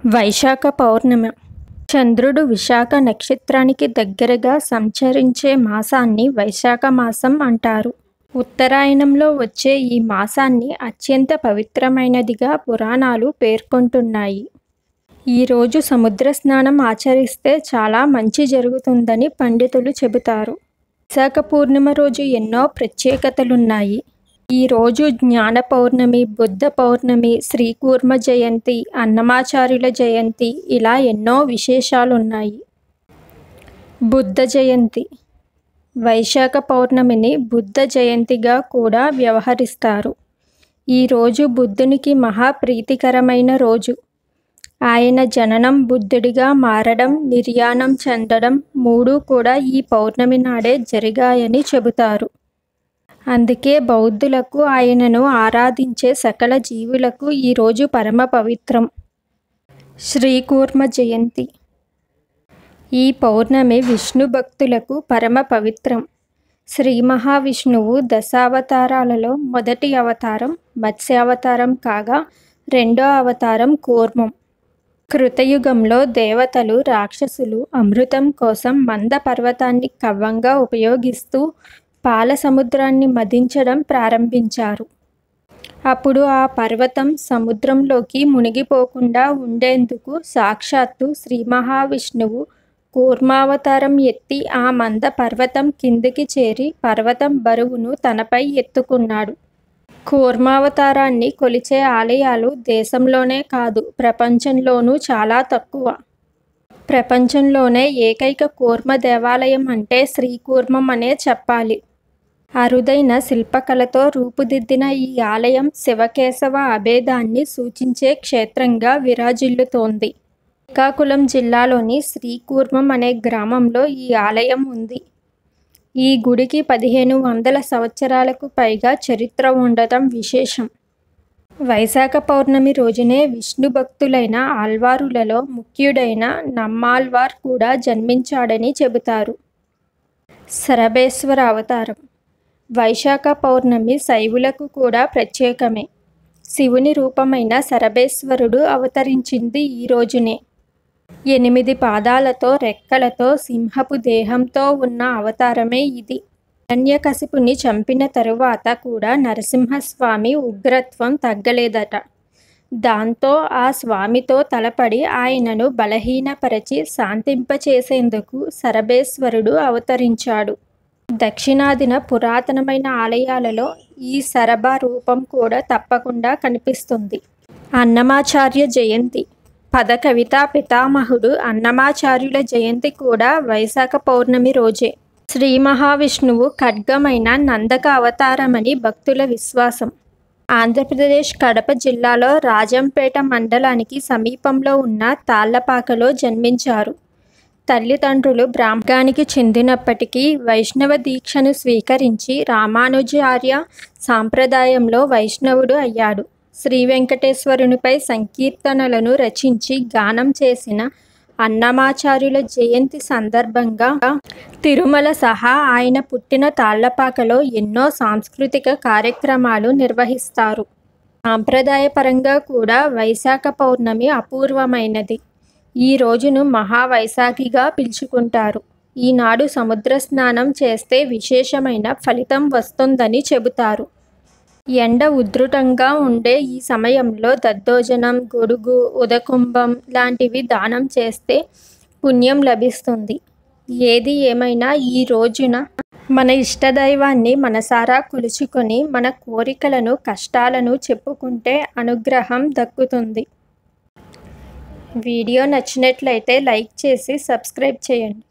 వైశాఖ పౌర్ణమి. చంద్రుడు విశాఖ నక్షత్రానికి దగ్గరగా సంచరించే మాసాన్ని వైశాఖ మాసం అంటారు. ఉత్తరాయణంలో వచ్చే ఈ మాసాన్ని అత్యంత పవిత్రమైనదిగా పురాణాలు పేర్కొంటున్నాయి. ఈరోజు సముద్ర స్నానం ఆచరిస్తే చాలా మంచి జరుగుతుందని పండితులు చెబుతారు. వైశాఖ పూర్ణిమ రోజు ఎన్నో ప్రత్యేకతలున్నాయి. ఈరోజు జ్ఞాన పౌర్ణమి, బుద్ధ పౌర్ణమి, శ్రీకూర్మ జయంతి, అన్నమాచార్యుల జయంతి, ఇలా ఎన్నో విశేషాలున్నాయి. బుద్ధ జయంతి. వైశాఖ పౌర్ణమిని బుద్ధ జయంతిగా కూడా వ్యవహరిస్తారు. ఈరోజు బుద్ధునికి మహా ప్రీతికరమైన రోజు. ఆయన జననం, బుద్ధుడిగా మారడం, నిర్యాణం చెందడం మూడూ కూడా ఈ పౌర్ణమి నాడే జరిగాయని చెబుతారు. అందుకే బౌద్ధులకు ఆయనను ఆరాధించే సకల జీవులకు ఈరోజు పరమ పవిత్రం. శ్రీకూర్మ జయంతి. ఈ పౌర్ణమి విష్ణు భక్తులకు పరమ పవిత్రం. శ్రీ మహావిష్ణువు దశావతారాలలో మొదటి అవతారం మత్స్యావతారం కాగా రెండో అవతారం కూర్మం. కృతయుగంలో దేవతలు, రాక్షసులు అమృతం కోసం మంద పర్వతాన్ని కవ్వంగా ఉపయోగిస్తూ పాల సముద్రాన్ని మదించడం ప్రారంభించారు. అప్పుడు ఆ పర్వతం సముద్రంలోకి మునిగిపోకుండా ఉండేందుకు సాక్షాత్తు శ్రీ మహావిష్ణువు కూర్మావతారం ఎత్తి ఆ మంద పర్వతం కిందికి చేరి పర్వతం బరువును తనపై ఎత్తుకున్నాడు. కూర్మావతారాన్ని కొలిచే ఆలయాలు దేశంలోనే కాదు, ప్రపంచంలోనూ చాలా తక్కువ. ప్రపంచంలోనే ఏకైక కూర్మ దేవాలయం అంటే శ్రీకూర్మం అనే చెప్పాలి. అరుదైన శిల్పకళతో రూపుదిద్దిన ఈ ఆలయం శివకేశవ అభేదాన్ని సూచించే క్షేత్రంగా విరాజిల్లుతోంది. శ్రీకాకుళం జిల్లాలోని శ్రీకూర్మం అనే గ్రామంలో ఈ ఆలయం ఉంది. ఈ గుడికి 1500 సంవత్సరాలకు పైగా చరిత్ర ఉండటం విశేషం. వైశాఖ పౌర్ణమి రోజునే విష్ణు భక్తులైన ఆళ్వారులలో ముఖ్యుడైన నమ్మాళ్వార్ కూడా జన్మించాడని చెబుతారు. సరభేశ్వర అవతారం. వైశాఖ పౌర్ణమి శైవులకు కూడా ప్రత్యేకమే. శివుని రూపమైన సరభేశ్వరుడు అవతరించింది ఈ రోజునే. 8 పాదాలతో, రెక్కలతో, సింహపు దేహంతో ఉన్న అవతారమే ఇది. హిరణ్యకశిపుని చంపిన తరువాత కూడా నరసింహస్వామి ఉగ్రత్వం తగ్గలేదట. దాంతో ఆ స్వామితో తలపడి ఆయనను బలహీనపరచి శాంతింపచేసేందుకు సరభేశ్వరుడు అవతరించాడు. దక్షిణాదిన పురాతనమైన ఆలయాలలో ఈ సరభ రూపం కూడా తప్పకుండా కనిపిస్తుంది. అన్నమాచార్య జయంతి. పద కవితా పితామహుడు అన్నమాచార్యుల జయంతి కూడా వైశాఖ పౌర్ణమి రోజే. శ్రీ మహావిష్ణువు ఖడ్గమైన నందక అవతారమని భక్తుల విశ్వాసం. ఆంధ్రప్రదేశ్ కడప జిల్లాలో రాజంపేట మండలానికి సమీపంలో ఉన్న తాళ్లపాకలో జన్మించారు. తల్లిదండ్రులు బ్రాహ్మణానికి చెందినప్పటికీ వైష్ణవ దీక్షను స్వీకరించి రామానుజార్య సాంప్రదాయంలో వైష్ణవుడు అయ్యాడు. శ్రీ వెంకటేశ్వరునిపై సంకీర్తనలను రచించి గానం చేసిన అన్నమాచార్యుల జయంతి సందర్భంగా తిరుమల సహా ఆయన పుట్టిన తాళ్లపాకలో ఎన్నో సాంస్కృతిక కార్యక్రమాలు నిర్వహిస్తారు. సాంప్రదాయపరంగా కూడా వైశాఖ పౌర్ణమి అపూర్వమైనది. ఈ రోజును మహావైశాఖిగా పిలుచుకుంటారు. ఈనాడు సముద్ర స్నానం చేస్తే విశేషమైన ఫలితం వస్తుందని చెబుతారు. ఎండ ఉధృతంగా ఉండే ఈ సమయంలో దద్దోజనం, గొడుగు, ఉదకుంభం లాంటివి దానం చేస్తే పుణ్యం లభిస్తుంది. ఏది ఏమైనా ఈ రోజున మన ఇష్టదైవాన్ని మనసారా కొలుచుకొని మన కోరికలను, కష్టాలను చెప్పుకుంటే అనుగ్రహం దక్కుతుంది. వీడియో నచ్చినట్లయితే లైక్ చేసి సబ్స్క్రైబ్ చేయండి.